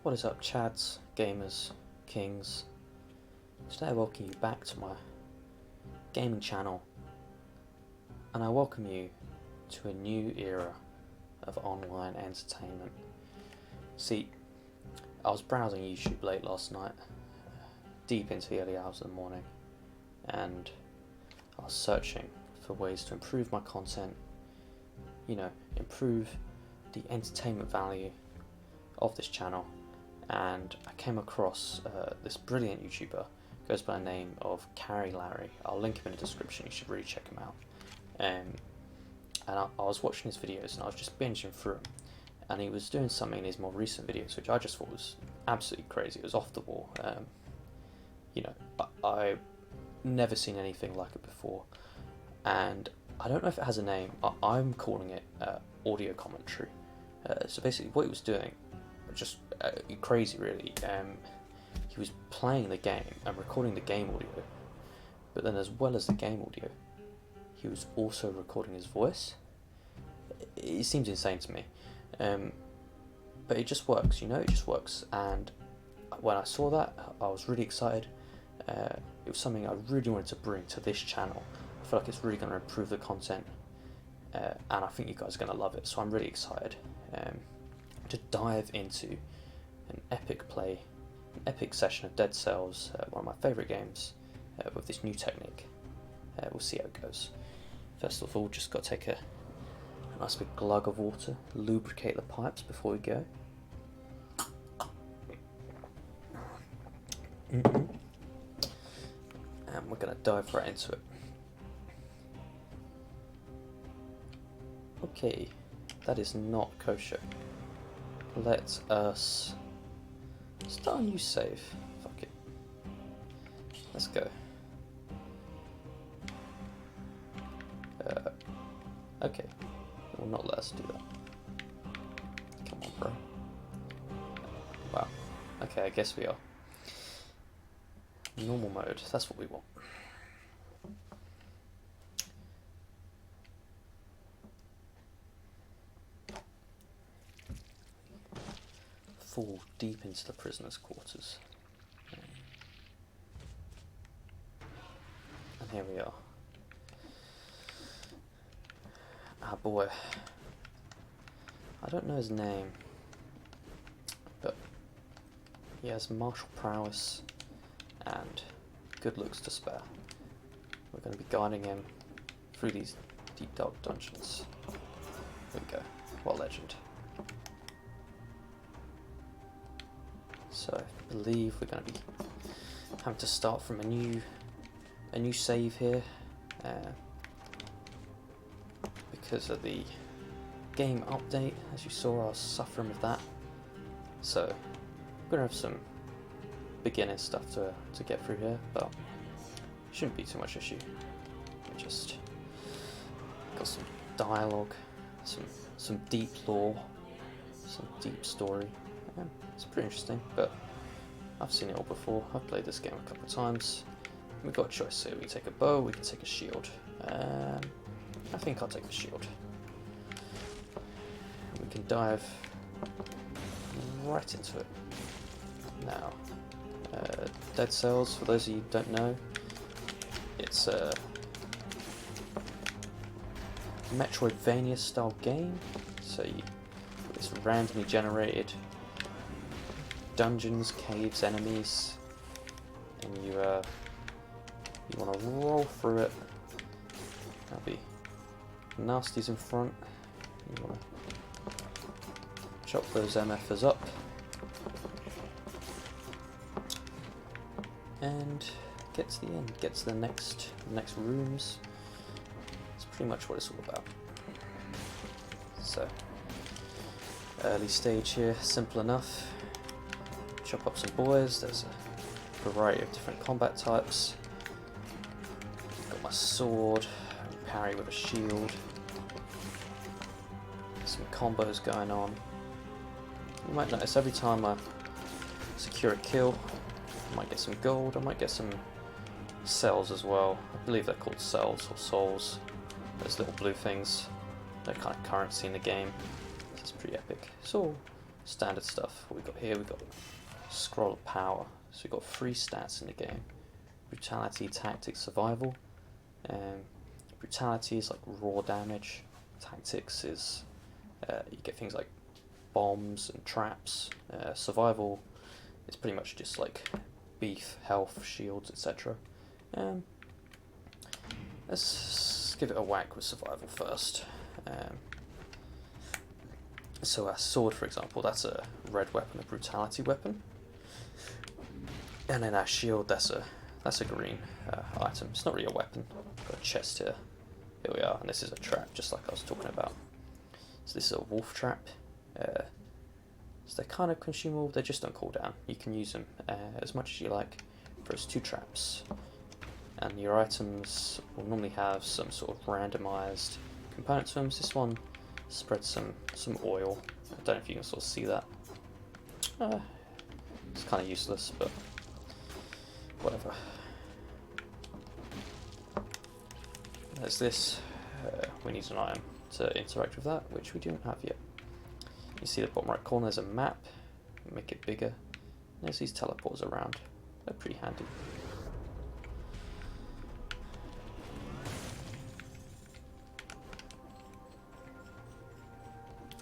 What is up, chads, gamers, kings? Today I welcome you back to my gaming channel, and I welcome you to a new era of online entertainment. See, I was browsing YouTube late last night, deep into the early hours of the morning, and I was searching for ways to improve my content, improve the entertainment value of this channel. And I came across this brilliant YouTuber, goes by the name of Carrie Larry. I'll link him in the description, you should really check him out. And I was watching his videos and I was just binging through them, and he was doing something in his more recent videos which I just thought was absolutely crazy. It was off the wall. I've never seen anything like it before, and I don't know if it has a name. I'm calling it audio commentary. So basically what he was doing, just crazy really, he was playing the game and recording the game audio, but then as well as the game audio he was also recording his voice. It seems insane to me, but it just works, it just works. And when I saw that, I was really excited. It was something I really wanted to bring to this channel. I feel like it's really going to improve the content, and I think you guys are going to love it, so I'm really excited to dive into an epic play, an epic session of Dead Cells, one of my favourite games, with this new technique. We'll see how it goes. First of all, just got to take a nice big glug of water, lubricate the pipes before we go. And we're going to dive right into it. Okay, that is not kosher. Let us start a new save. Fuck it. Let's go. Okay. It will not let us do that. Come on, bro. Wow. Okay, I guess we are. Normal mode. That's what we want. Fall deep into the prisoners' quarters. And here we are. Our boy. I don't know his name, but he has martial prowess and good looks to spare. We're going to be guiding him through these deep dark dungeons. Here we go. What a legend. So I believe we're going to be having to start from a new save here, because of the game update. As you saw, I was suffering with that, so we're going to have some beginner stuff to get through here, but shouldn't be too much issue. We just got some dialogue, some deep lore, some deep story. It's pretty interesting, but I've seen it all before. I've played this game a couple of times. We've got a choice here. We can take a bow, we can take a shield. I think I'll take the shield. We can dive right into it. Now, Dead Cells, for those of you who don't know, it's a Metroidvania style game. So it's randomly generated dungeons, caves, enemies, and you want to roll through it. There'll be nasties in front. You want to chop those MFers up and get to the end, get to the next rooms. It's pretty much what it's all about. So early stage here, simple enough. Chop up some boys. There's a variety of different combat types. Got my sword, parry with a shield. Some combos going on. You might notice every time I secure a kill, I might get some gold, I might get some cells as well. I believe they're called cells or souls. Those little blue things. They're kind of currency in the game. This is pretty epic. So standard stuff. What we got here, we got Scroll of Power. So we've got 3 stats in the game: Brutality, Tactics, Survival. Brutality is like raw damage. Tactics is you get things like bombs and traps. Survival is pretty much just like beef, health, shields, etc. Let's give it a whack with survival first. So our sword, for example, that's a red weapon, a brutality weapon, and then our shield, that's a green item. It's not really a weapon. Got a chest here. Here we are, and this is a trap, just like I was talking about. So this is a wolf trap. So they're kind of consumable. They just don't cool down. You can use them as much as you like. There's 2 traps, and your items will normally have some sort of randomized component to them. So this one spreads some oil. I don't know if you can sort of see that. It's kind of useless, but whatever. There's this. We need an item to interact with that, which we don't have yet. You see the bottom right corner, there's a map. Make it bigger. There's these teleporters around. They're pretty handy.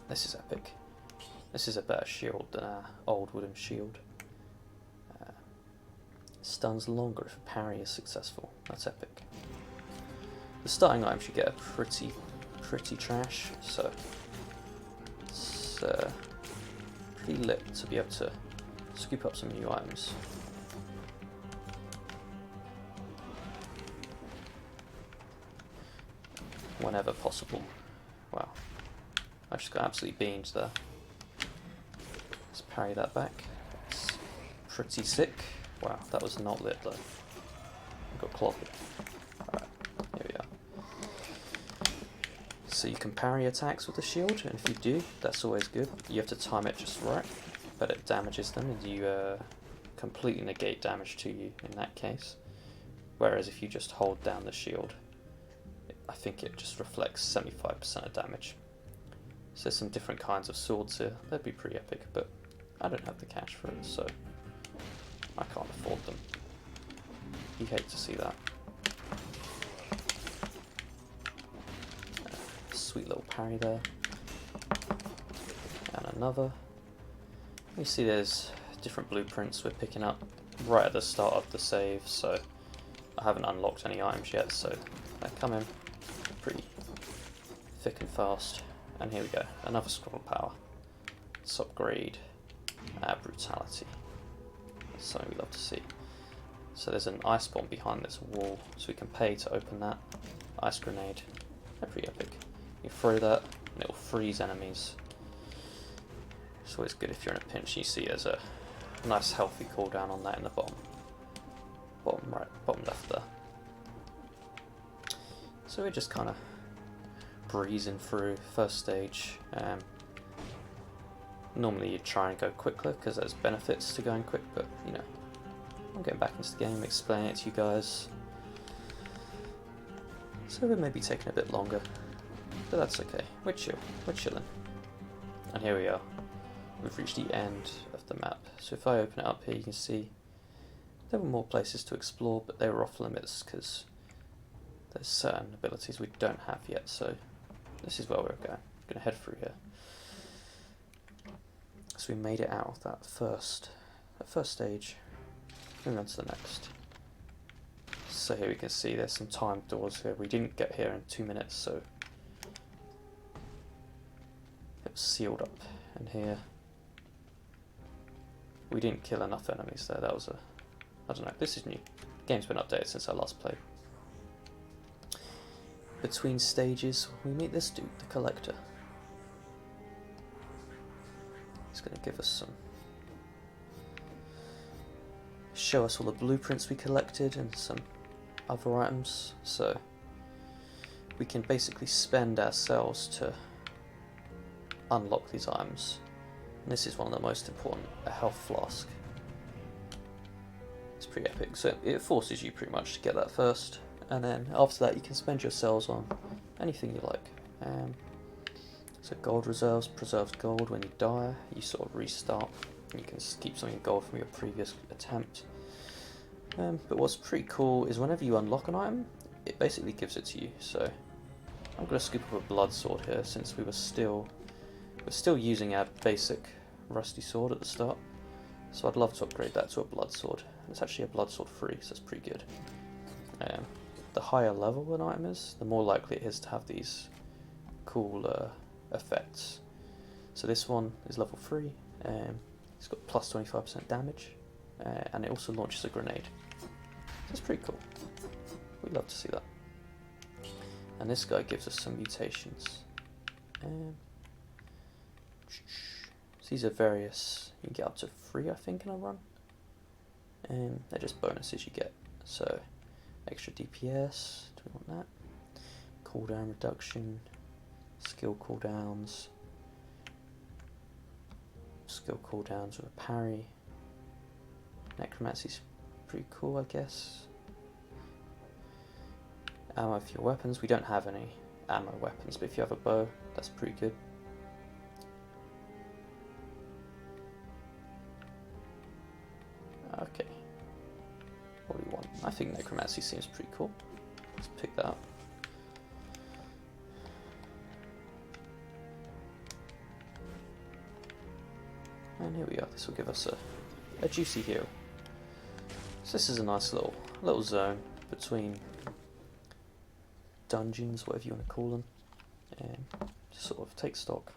This is epic. This is a better shield than our old wooden shield. Stuns longer if a parry is successful. That's epic. The starting items you get are pretty trash, so it's pretty lit to be able to scoop up some new items. Whenever possible. Wow. I just got absolutely beamed there. Let's parry that back. That's pretty sick. Wow, that was not lit though. I got clobbered. Alright, here we are. So you can parry attacks with the shield, and if you do, that's always good. You have to time it just right, but it damages them, and you completely negate damage to you in that case. Whereas if you just hold down the shield, I think it just reflects 75% of damage. So there's some different kinds of swords here. That'd be pretty epic, but I don't have the cash for it, so I can't afford them. You hate to see that. Sweet little parry there. And another. You see there's different blueprints we're picking up right at the start of the save, so I haven't unlocked any items yet, so they come in pretty thick and fast. And here we go, another scroll of power. Let's upgrade our brutality. That's something we love to see. So there's an ice bomb behind this wall, so we can pay to open that. Ice grenade, they're pretty epic. You throw that, and it'll freeze enemies. It's always good if you're in a pinch. You see there's a nice healthy cooldown on that in the bottom right, bottom left there. So we're just kind of breezing through first stage. Normally you'd try and go quicker because there's benefits to going quick, but you know, I'm getting back into the game, explaining it to you guys, so we may be taking a bit longer, but that's okay. We're chilling. And here we are. We've reached the end of the map. So if I open it up here, you can see there were more places to explore, but they were off limits because there's certain abilities we don't have yet. So this is where we're going. I'm going to head through here. So we made it out of that first stage. Moving on to the next. So here we can see there's some timed doors here. We didn't get here in 2 minutes, so it was sealed up. And here we didn't kill enough enemies there. That was I don't know. This is new. The game's been updated since I last played. Between stages, we meet this dude, the Collector. He's going to give us show us all the blueprints we collected and some other items. So we can basically spend ourselves to unlock these items. And this is one of the most important, a health flask. It's pretty epic. So it forces you pretty much to get that first, and then after that you can spend your cells on anything you like. So gold reserves preserves gold when you die. You sort of restart. And you can keep some of your gold from your previous attempt. But what's pretty cool is whenever you unlock an item, it basically gives it to you. So I'm going to scoop up a blood sword here since we're still using our basic rusty sword at the start. So I'd love to upgrade that to a blood sword. It's actually a blood sword free, so it's pretty good. The higher level an item is, the more likely it is to have these cool effects. So this one is level 3. It's got plus 25% damage, and it also launches a grenade. So it's pretty cool. We'd love to see that. And this guy gives us some mutations. So these are various. You can get up to 3, I think, in a run. They're just bonuses you get. So extra DPS. Do we want that? Cooldown reduction. Skill cooldowns. Skill cooldowns with a parry. Necromancy's pretty cool, I guess. Ammo for your weapons. We don't have any ammo weapons, but if you have a bow, that's pretty good. Okay. What do we want? I think necromancy seems pretty cool. Let's pick that up. And here we are. This will give us a juicy hero. So this is a nice little zone between dungeons, whatever you want to call them, and just sort of take stock,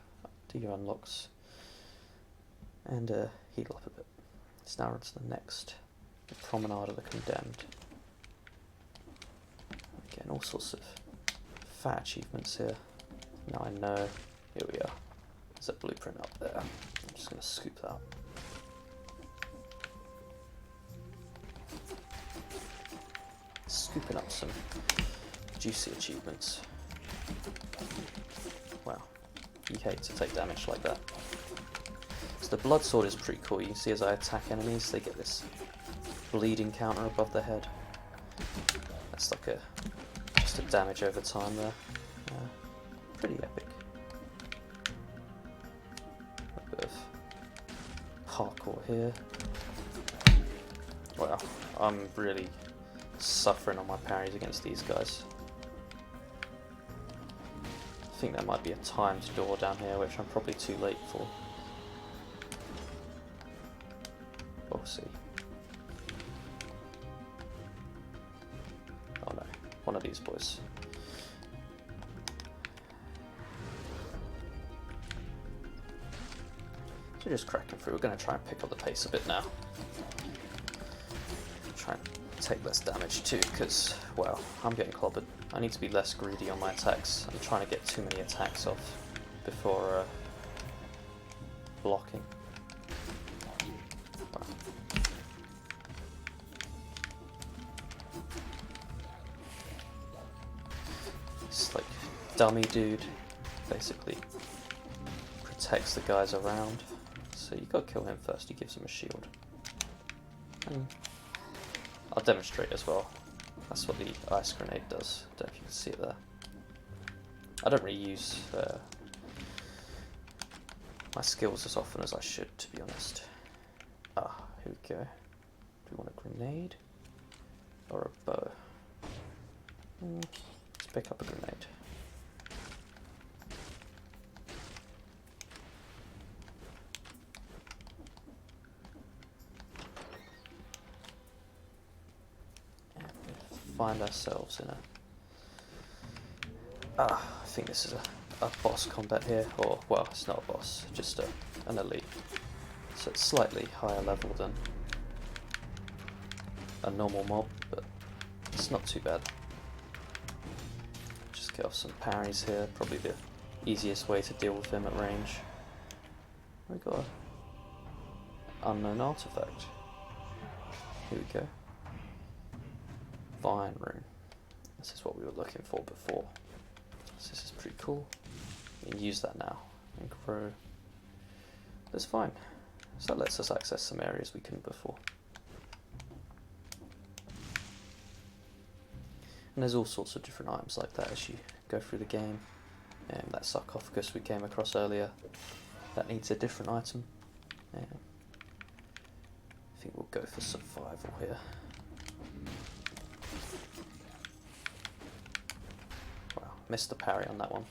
do your unlocks, and heal up a bit. It's now on to the next, the Promenade of the Condemned. Again, all sorts of fat achievements here. Now I know. Here we are. There's a blueprint up there. I'm just going to scoop that up. Scooping up some juicy achievements. Wow, you hate to take damage like that. So the blood sword is pretty cool. You can see as I attack enemies, they get this bleeding counter above their head. That's like just a damage over time there. Pretty epic. A bit of parkour here. Wow, I'm really suffering on my parries against these guys. I think there might be a timed door down here, which I'm probably too late for. We'll see. Oh no, one of these boys. So we're just cracking through. We're going to try and pick up the pace a bit now. Try and take less damage too, because, well, I'm getting clobbered. I need to be less greedy on my attacks. I'm trying to get too many attacks off before blocking. Wow. This like dummy dude basically protects the guys around. So you gotta kill him first. He gives him a shield. I'll demonstrate as well. That's what the ice grenade does. I don't know if you can see it there. I don't really use my skills as often as I should, to be honest. Ah, here we go. Do we want a grenade or a bow? Let's pick up a grenade. Find ourselves in I think this is a boss combat here, or, well, it's not a boss, just an elite. So it's slightly higher level than a normal mob, but it's not too bad. Just get off some parries here, probably the easiest way to deal with him at range. We got an unknown artifact. Here we go. Vine rune. This is what we were looking for before. So this is pretty cool. You can use that now and grow. That's fine. So that lets us access some areas we couldn't before. And there's all sorts of different items like that as you go through the game. that sarcophagus we came across earlier, that needs a different item. I think we'll go for survival here. Wow, missed the parry on that one.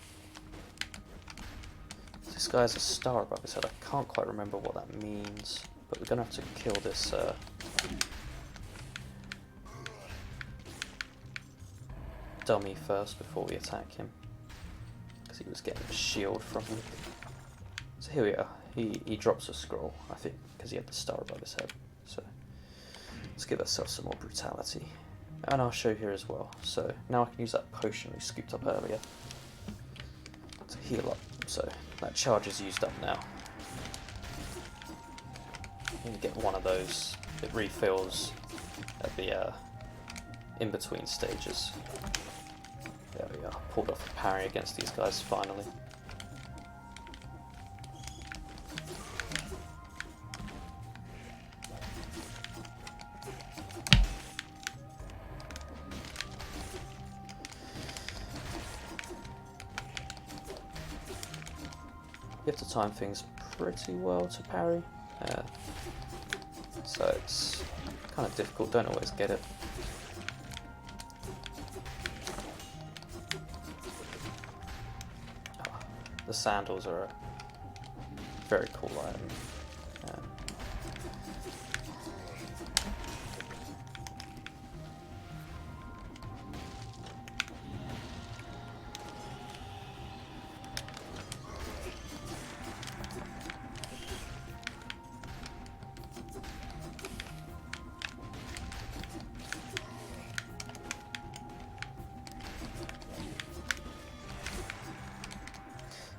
This guy has a star above his head. I can't quite remember what that means, but we're going to have to kill this dummy first before we attack him, because he was getting a shield from him. So here we are. He drops a scroll, I think, because he had the star above his head. So let's give ourselves some more brutality. And I'll show here as well. So now I can use that potion we scooped up earlier to heal up. So that charge is used up now. You get one of those. It refills at the in-between stages. There we are. Pulled off a parry against these guys finally. You have to time things pretty well to parry, so it's kind of difficult, don't always get it. Oh, the sandals are a very cool item.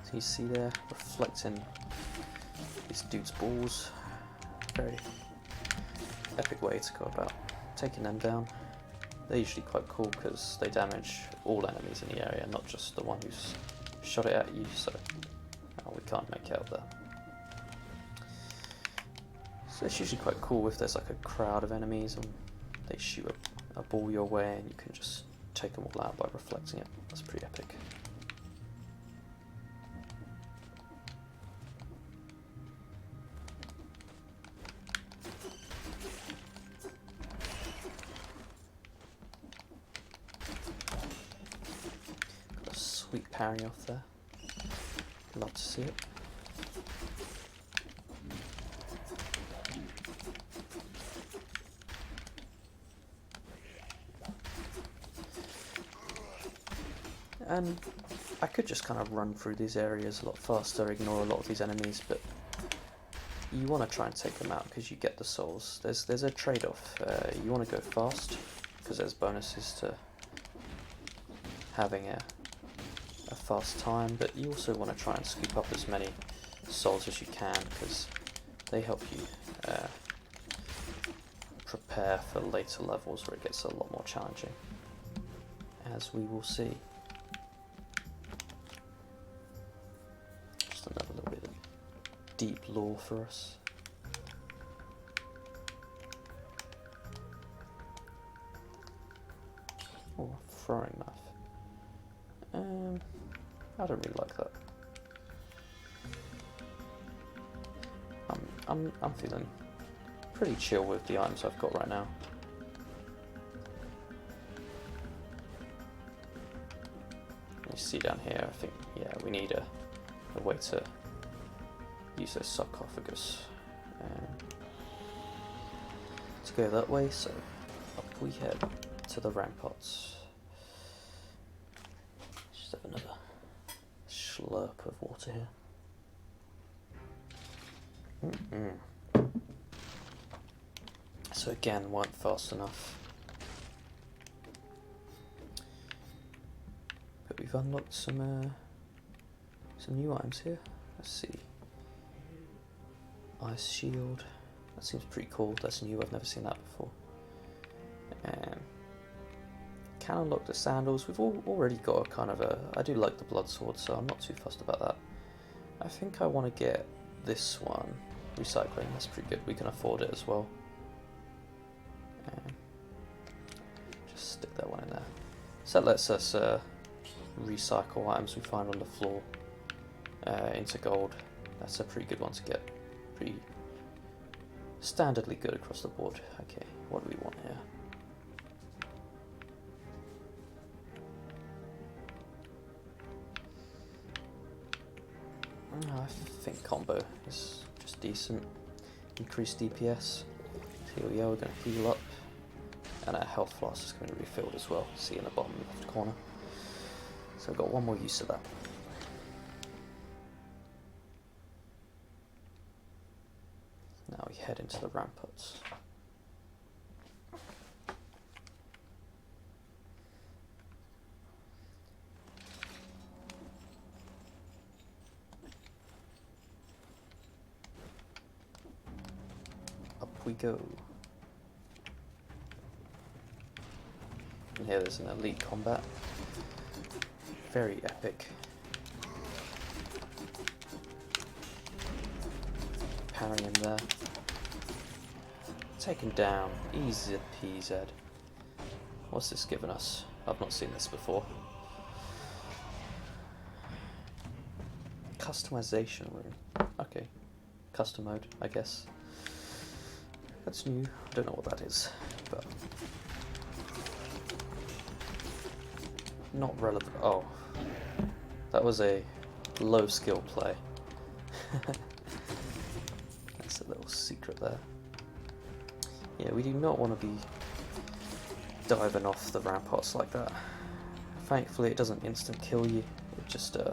So you see there, reflecting this dude's balls. Very epic way to go about taking them down. They're usually quite cool because they damage all enemies in the area, not just the one who's shot it at you, so we can't make out that. So it's usually quite cool if there's like a crowd of enemies and they shoot a ball your way and you can just take them all out by reflecting it. That's pretty epic. Sweet parry off there. Love to see it. And I could just kind of run through these areas a lot faster, ignore a lot of these enemies, but you want to try and take them out because you get the souls. There's a trade-off. You want to go fast because there's bonuses to having a fast time, but you also want to try and scoop up as many souls as you can because they help you prepare for later levels where it gets a lot more challenging, as we will see. Just another little bit of deep lore for us. Oh, throwing knife. I don't really like that. I'm feeling pretty chill with the items I've got right now. You see down here, I think, yeah, we need a way to use this sarcophagus to go that way, so up we head to the ramparts. Just have another slurp of water here. So again, weren't fast enough. But we've unlocked some new items here. Let's see. Ice shield. That seems pretty cool. That's new. I've never seen that before. Can unlock the sandals. We've already got a kind of a... I do like the blood sword, so I'm not too fussed about that. I think I want to get this one. Recycling. That's pretty good. We can afford it as well. Just stick that one in there. So that lets us recycle items we find on the floor into gold. That's a pretty good one to get. Pretty standardly good across the board. Okay, what do we want here? I think combo is just decent. Increased DPS. Here we are, we're going to heal up. And our health flask is going to be refilled as well. See in the bottom left corner. So I've got one more use of that. Now we head into the ramparts. Up we go. And here there's an elite combat. Very epic. Parry him there. Taken down. Easy peasy. What's this giving us? I've not seen this before. Customization room. Okay. Custom mode, I guess. That's new. I don't know what that is, but not relevant. Oh, that was a low skill play. That's a little secret there. Yeah, we do not want to be diving off the ramparts like that. Thankfully, it doesn't instant kill you. It just, I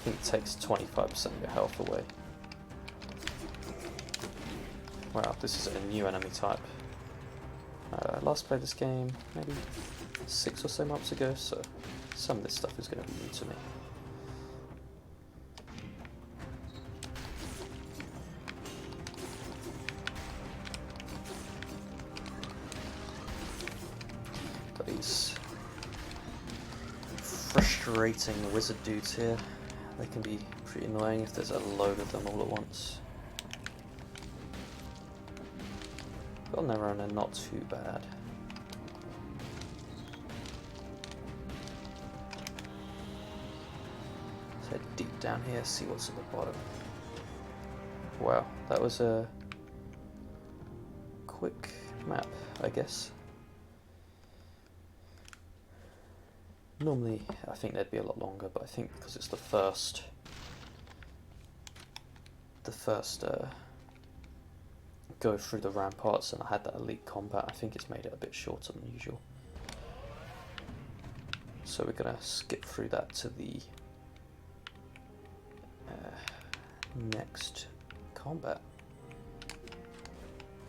think it takes 25% of your health away. Wow, this is a new enemy type. Last played this game maybe 6 or so months ago, so some of this stuff is going to be new to me. Got these frustrating wizard dudes here. They can be pretty annoying if there's a load of them all at once. But on their own, they're not too bad. Let's head deep down here, see what's at the bottom. Wow, that was a quick map, I guess. Normally, I think they'd be a lot longer, but I think because it's the first go through the ramparts and I had that elite combat, I think it's made it a bit shorter than usual. So we're gonna skip through that to the next combat,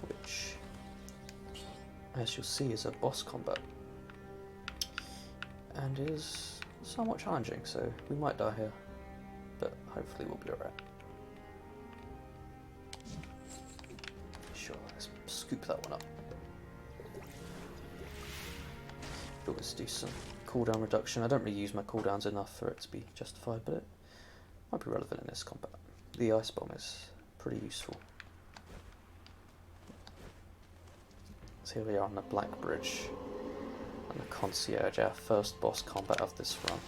which, as you'll see, is a boss combat and is somewhat challenging, so we might die here, but hopefully we'll be alright. Sure, let's scoop that one up. Could always do some cooldown reduction. I don't really use my cooldowns enough for it to be justified, but it might be relevant in this combat. The ice bomb is pretty useful. So here we are on the Black Bridge and the Concierge, our first boss combat of this run.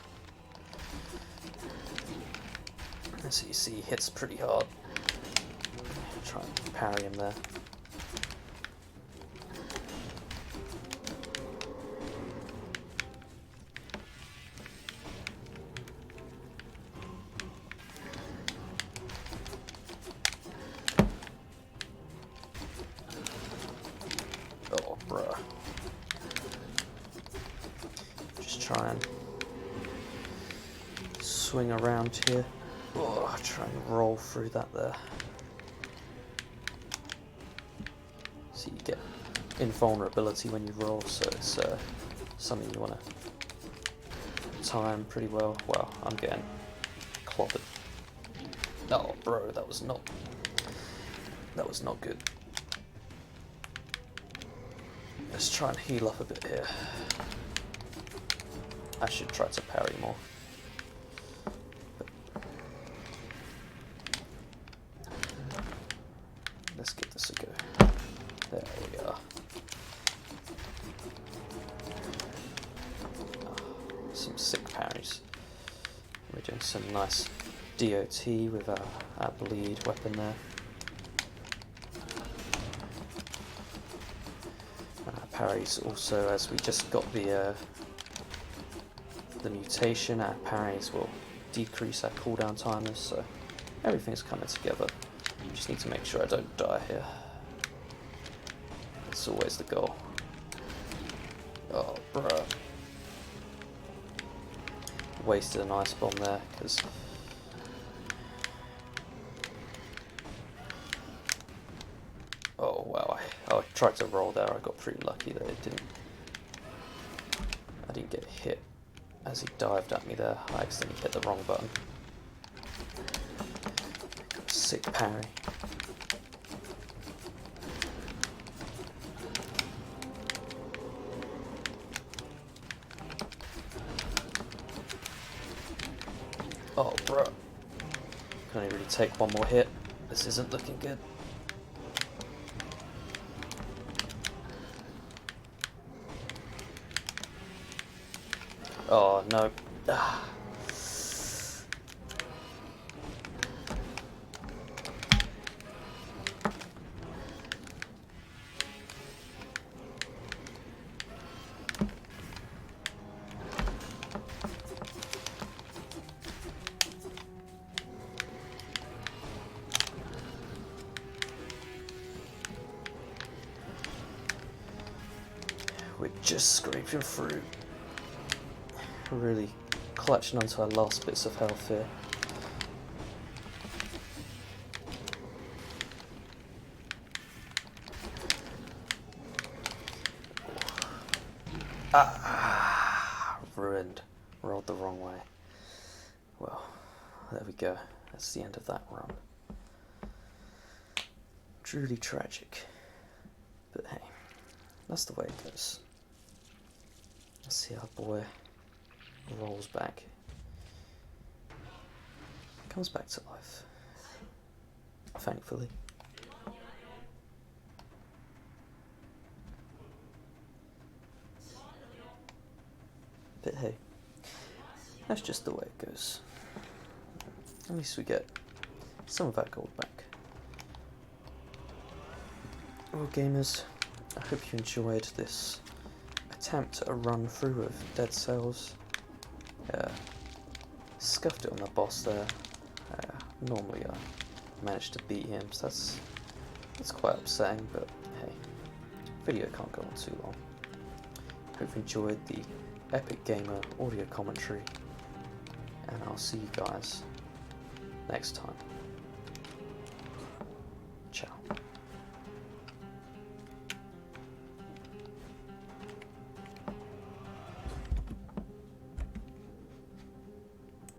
As you see, he hits pretty hard. Try and parry him there. Oh, bruh. Just try and swing around here. Oh, try and roll through that there. So you get invulnerability when you roll, so it's something you want to time pretty well. Wow, I'm getting clobbered. Oh, bro, that was not good. Let's try and heal up a bit here. I should try to parry more. Let's give this a go. There we are. some sick parries. We're doing some nice DOT with our bleed weapon there. And our parries also, as we just got the mutation, our parries will decrease our cooldown timers, so everything's coming together. Just need to make sure I don't die here. That's always the goal. Oh, bruh. Wasted an ice bomb there, because... Oh, wow. I tried to roll there. I got pretty lucky that I didn't get hit. As he dived at me there, I accidentally hit the wrong button. Sick parry. Oh, bro. Can only really take one more hit. This isn't looking good. Oh, no. Ah. We're just scraping through. Really clutching onto our last bits of health here. Ruined. Rolled the wrong way. Well, there we go. That's the end of that run. Truly tragic. But hey, that's the way it goes. Let's see our boy rolls back. Comes back to life. Thankfully. But hey, that's just the way it goes. At least we get some of our gold back. Well, gamers, I hope you enjoyed this attempt at a run through of Dead Cells. Scuffed it on the boss there. Normally I managed to beat him, so that's quite upsetting, but hey, video can't go on too long. Hope you enjoyed the Epic Gamer audio commentary, and I'll see you guys next time.